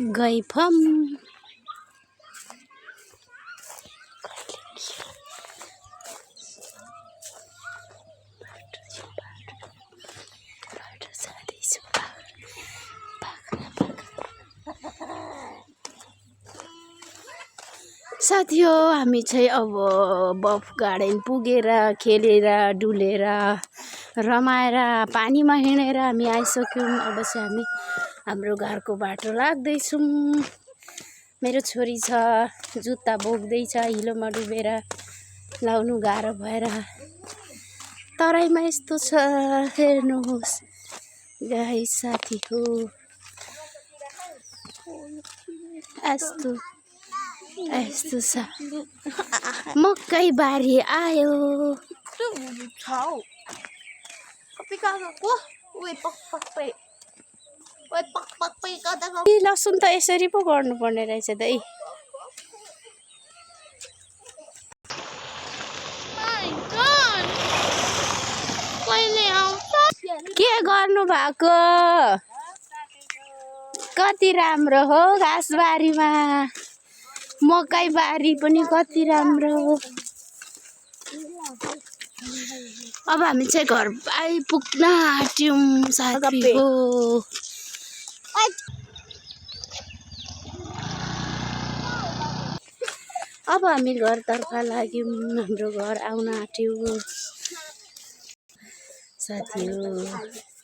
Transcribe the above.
गइफम साथी हो हामी चाहिँ अब बफ गार्डन पुगेर खेलेर डुलेर रमाएर पानीमा हिँडेर हामी आइसक्यौँ। अब चाहिँ हामी हाम्रो घरको बाटो लाग्दैछौँ। मेरो छोरी छ जुत्ता बोक्दैछ हिलोमा डुबेर लाउनु गाह्रो भएर। तराईमा यस्तो छ हेर्नुहोस् गाइस साथी हो यस्तो छ मकै बारी आयो। लसुन त यसरी पो गर्नुपर्ने रहेछ दाइ। के गर्नु भएको कति राम्रो हो घाँसबारीमा मकै बारी पनि कति राम्रो। अब हामी चाहिँ घर आइपुग्न आँट्यौँ साथी हो। अब हामी घरतर्फ लाग्यौँ हाम्रो घर आउन आँट्यौँ साथी हो।